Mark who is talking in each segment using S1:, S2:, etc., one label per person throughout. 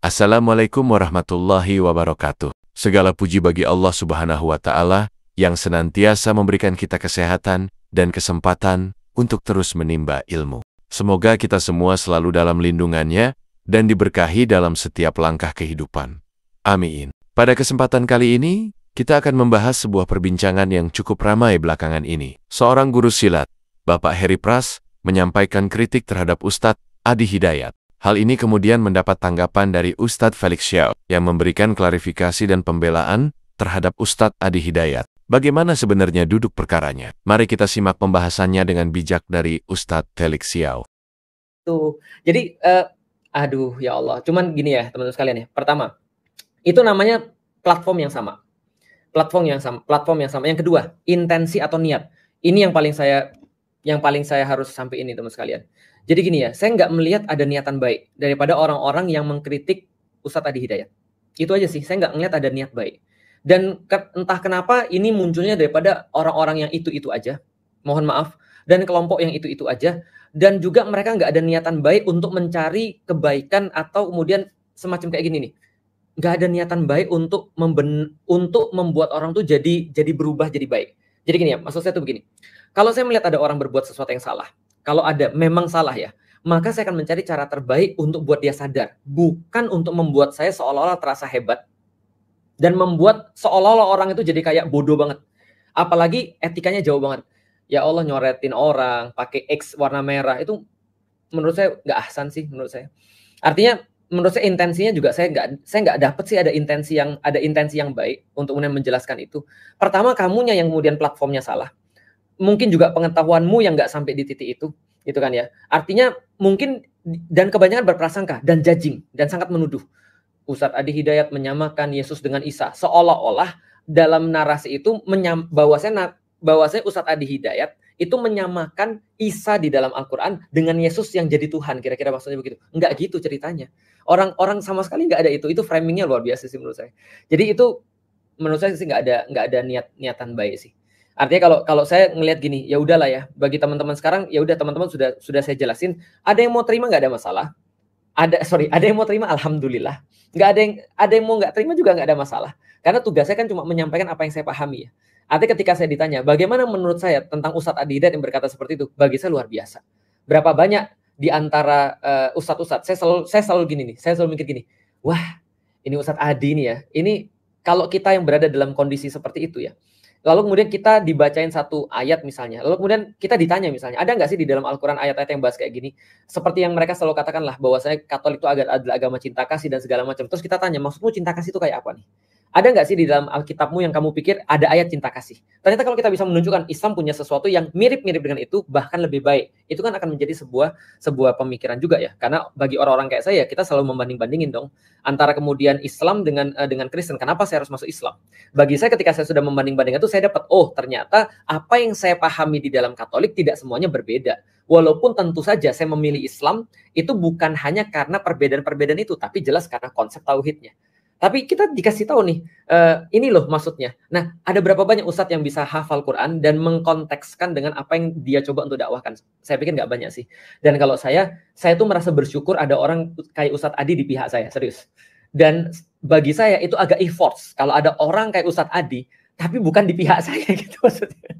S1: Assalamualaikum warahmatullahi wabarakatuh. Segala puji bagi Allah Subhanahu wa Ta'ala yang senantiasa memberikan kita kesehatan dan kesempatan untuk terus menimba ilmu. Semoga kita semua selalu dalam lindungannya dan diberkahi dalam setiap langkah kehidupan. Amin. Pada kesempatan kali ini, kita akan membahas sebuah perbincangan yang cukup ramai belakangan ini. Seorang guru silat, Bapak Heri Pras, menyampaikan kritik terhadap Ustadz Adi Hidayat. Hal ini kemudian mendapat tanggapan dari Ustadz Felix Xiao yang memberikan klarifikasi dan pembelaan terhadap Ustadz Adi Hidayat. Bagaimana sebenarnya duduk perkaranya? Mari kita simak pembahasannya dengan bijak dari Ustadz Felix Xiao.
S2: Jadi, aduh ya Allah, cuman gini ya teman-teman sekalian ya. Pertama, itu namanya platform yang sama. Platform yang sama. Yang kedua, intensi atau niat. Ini yang paling saya harus sampai ini teman sekalian. Jadi gini ya, saya nggak melihat ada niatan baik daripada orang-orang yang mengkritik Ustadz Adi Hidayat. Itu aja sih, saya nggak melihat ada niat baik. Dan entah kenapa ini munculnya daripada orang-orang yang itu-itu aja, mohon maaf, dan kelompok yang itu-itu aja, dan juga mereka nggak ada niatan baik untuk mencari kebaikan atau kemudian semacam kayak gini nih. Nggak ada niatan baik untuk membuat orang tuh jadi berubah jadi baik. Jadi gini ya, maksud saya tuh begini. Kalau saya melihat ada orang berbuat sesuatu yang salah, kalau ada memang salah ya, maka saya akan mencari cara terbaik untuk buat dia sadar. Bukan untuk membuat saya seolah-olah terasa hebat dan membuat seolah-olah orang itu jadi kayak bodoh banget. Apalagi etikanya jauh banget. Ya Allah, nyoretin orang pakai X warna merah itu menurut saya nggak ahsan sih menurut saya. Artinya menurut saya intensinya juga saya nggak dapet sih ada intensi yang baik untuk kemudian menjelaskan itu. Pertama, kamunya yang kemudian platformnya salah. Mungkin juga pengetahuanmu yang nggak sampai di titik itu, gitu kan ya. Artinya mungkin dan kebanyakan berprasangka dan judging dan sangat menuduh. Ustadz Adi Hidayat menyamakan Yesus dengan Isa, seolah-olah dalam narasi itu bahwasanya Ustadz Adi Hidayat itu menyamakan Isa di dalam Al-Quran dengan Yesus yang jadi Tuhan, kira-kira maksudnya begitu. Enggak gitu ceritanya. Orang sama sekali nggak ada itu framingnya luar biasa sih menurut saya. Jadi itu menurut saya sih nggak ada niatan baik sih. Artinya kalau saya ngelihat gini, ya udahlah ya, bagi teman-teman sekarang ya udah teman-teman sudah saya jelasin, ada yang mau terima nggak ada masalah. Ada yang mau terima alhamdulillah. Nggak ada yang mau nggak terima juga nggak ada masalah. Karena tugas saya kan cuma menyampaikan apa yang saya pahami ya. Artinya ketika saya ditanya, bagaimana menurut saya tentang Ustadz Adi Hidayat yang berkata seperti itu, bagi saya luar biasa. Berapa banyak di antara ustadz-ustadz, saya selalu gini nih, saya selalu mikir gini, wah ini Ustadz Adi nih ya, ini kalau kita yang berada dalam kondisi seperti itu ya, lalu kemudian kita dibacain satu ayat misalnya, lalu kemudian kita ditanya misalnya, ada nggak sih di dalam Al-Quran ayat-ayat yang bahas kayak gini? Seperti yang mereka selalu katakan lah, bahwasanya Katolik itu adalah agama cinta kasih dan segala macam. Terus kita tanya, maksudmu cinta kasih itu kayak apa nih? Ada nggak sih di dalam Alkitabmu yang kamu pikir ada ayat cinta kasih? Ternyata kalau kita bisa menunjukkan Islam punya sesuatu yang mirip-mirip dengan itu, bahkan lebih baik, itu kan akan menjadi sebuah pemikiran juga ya. Karena bagi orang-orang kayak saya, kita selalu membanding-bandingin dong antara kemudian Islam dengan Kristen. Kenapa saya harus masuk Islam? Bagi saya ketika saya sudah membanding-bandingkan itu, saya dapat, oh ternyata apa yang saya pahami di dalam Katolik tidak semuanya berbeda. Walaupun tentu saja saya memilih Islam, itu bukan hanya karena perbedaan-perbedaan itu, tapi jelas karena konsep tauhidnya. Tapi kita dikasih tahu nih, ini loh maksudnya. Nah, ada berapa banyak ustadz yang bisa hafal Quran dan mengkontekskan dengan apa yang dia coba untuk dakwahkan? Saya pikir nggak banyak sih. Dan kalau saya tuh merasa bersyukur ada orang kayak Ustadz Adi di pihak saya, serius. Dan bagi saya itu agak efforts kalau ada orang kayak Ustadz Adi, tapi bukan di pihak saya gitu maksudnya.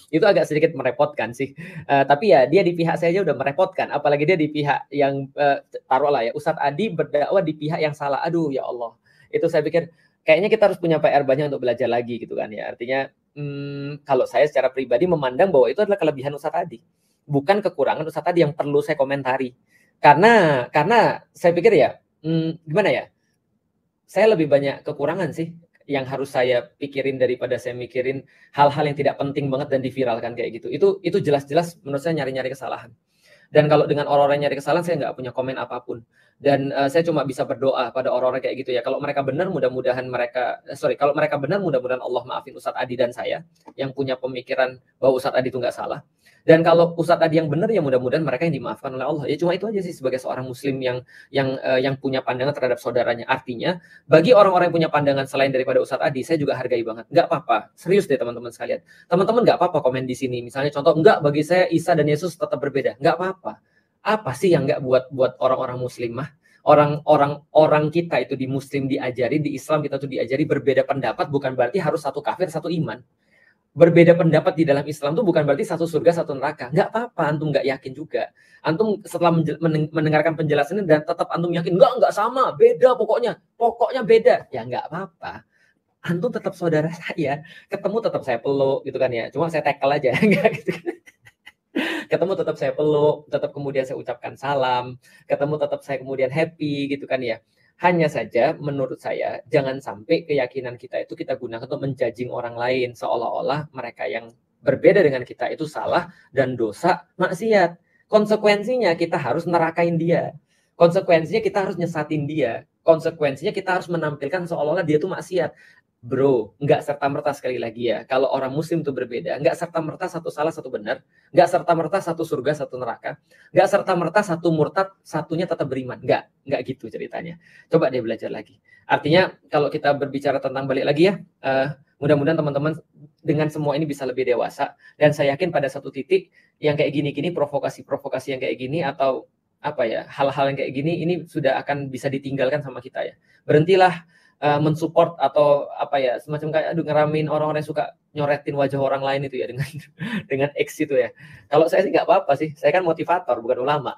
S2: Itu agak sedikit merepotkan sih. Tapi ya dia di pihak saya aja udah merepotkan. Apalagi dia di pihak yang taruhlah ya Ustadz Adi berdakwah di pihak yang salah. Aduh ya Allah. Itu saya pikir kayaknya kita harus punya PR banyak untuk belajar lagi gitu kan ya. Artinya kalau saya secara pribadi memandang bahwa itu adalah kelebihan Ustadz Adi. Bukan kekurangan Ustadz Adi yang perlu saya komentari. Karena saya pikir ya gimana ya. Saya lebih banyak kekurangan sih yang harus saya pikirin daripada saya mikirin hal-hal yang tidak penting banget dan diviralkan kayak gitu. Itu jelas-jelas menurut saya nyari-nyari kesalahan. Dan kalau dengan orang-orang nyari kesalahan, saya nggak punya komen apapun. Dan saya cuma bisa berdoa pada orang-orang kayak gitu ya. Kalau mereka benar, mudah-mudahan Allah maafin Ustadz Adi dan saya yang punya pemikiran bahwa Ustadz Adi itu nggak salah. Dan kalau Ustadz Adi yang benar, ya mudah-mudahan mereka yang dimaafkan oleh Allah. Ya cuma itu aja sih sebagai seorang Muslim yang punya pandangan terhadap saudaranya. Artinya bagi orang-orang yang punya pandangan selain daripada Ustadz Adi, saya juga hargai banget. Nggak apa-apa, serius deh teman-teman sekalian. Teman-teman nggak apa-apa komen di sini. Misalnya contoh, nggak bagi saya Isa dan Yesus tetap berbeda. Nggak apa-apa. Apa sih yang nggak buat orang-orang Muslim mah? orang kita itu di Muslim diajari, di Islam kita tuh diajari berbeda pendapat bukan berarti harus satu kafir, satu iman. Berbeda pendapat di dalam Islam tuh bukan berarti satu surga, satu neraka. Nggak apa-apa, antum nggak yakin juga. Antum setelah mendengarkan penjelasannya dan tetap antum yakin, nggak sama, beda pokoknya beda. Ya nggak apa-apa. Antum tetap saudara saya, ketemu tetap saya peluk gitu kan ya. Cuma saya tackle aja, enggak gitu kan. Ketemu tetap saya peluk, tetap kemudian saya ucapkan salam, ketemu tetap saya kemudian happy gitu kan ya. Hanya saja menurut saya jangan sampai keyakinan kita itu kita gunakan untuk menjudging orang lain seolah-olah mereka yang berbeda dengan kita itu salah dan dosa maksiat. Konsekuensinya kita harus nerakain dia. Konsekuensinya kita harus nyesatin dia. Konsekuensinya kita harus menampilkan seolah-olah dia itu maksiat. Bro, nggak serta-merta sekali lagi ya. Kalau orang muslim itu berbeda, nggak serta-merta satu salah, satu benar. Nggak serta-merta satu surga, satu neraka. Nggak serta-merta satu murtad, satunya tetap beriman. Nggak gitu ceritanya. Coba deh belajar lagi. Artinya kalau kita berbicara tentang balik lagi ya, mudah-mudahan teman-teman dengan semua ini bisa lebih dewasa. Dan saya yakin pada satu titik yang kayak gini-gini, provokasi-provokasi yang kayak gini, atau apa ya, hal-hal yang kayak gini, ini sudah akan bisa ditinggalkan sama kita ya. Berhentilah mensupport atau apa ya, semacam kayak ngeramin orang-orang yang suka nyoretin wajah orang lain itu ya dengan X itu ya. Kalau saya sih nggak apa-apa sih, saya kan motivator bukan ulama.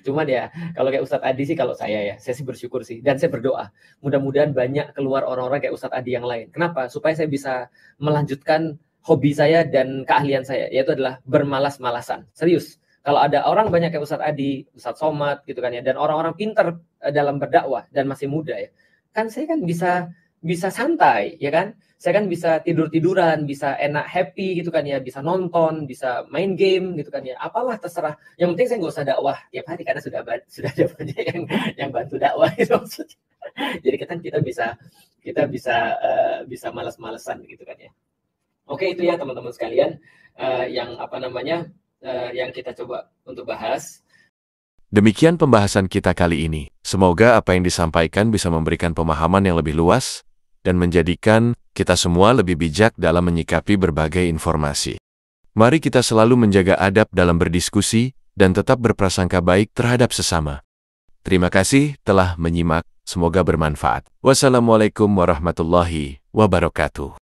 S2: Cuman ya kalau kayak Ustadz Adi sih, kalau saya sih bersyukur sih, dan saya berdoa mudah-mudahan banyak keluar orang-orang kayak Ustadz Adi yang lain. Kenapa? Supaya saya bisa melanjutkan hobi saya dan keahlian saya, yaitu adalah bermalas-malasan. Serius. Kalau ada orang banyak kayak Ustadz Adi, Ustadz Somad gitu kan ya, dan orang-orang pintar dalam berdakwah dan masih muda ya, kan saya kan bisa santai ya kan, saya kan bisa tidur-tiduran, bisa enak happy gitu kan ya, bisa nonton, bisa main game gitu kan ya, apalah terserah. Yang penting saya nggak usah dakwah tiap hari karena sudah ada banyak yang bantu dakwah itu maksudnya. Jadi kita bisa malas-malesan gitu kan ya. Oke, itu ya teman-teman sekalian yang apa namanya yang kita coba untuk bahas.
S1: Demikian pembahasan kita kali ini. Semoga apa yang disampaikan bisa memberikan pemahaman yang lebih luas dan menjadikan kita semua lebih bijak dalam menyikapi berbagai informasi. Mari kita selalu menjaga adab dalam berdiskusi dan tetap berprasangka baik terhadap sesama. Terima kasih telah menyimak, semoga bermanfaat. Wassalamualaikum warahmatullahi wabarakatuh.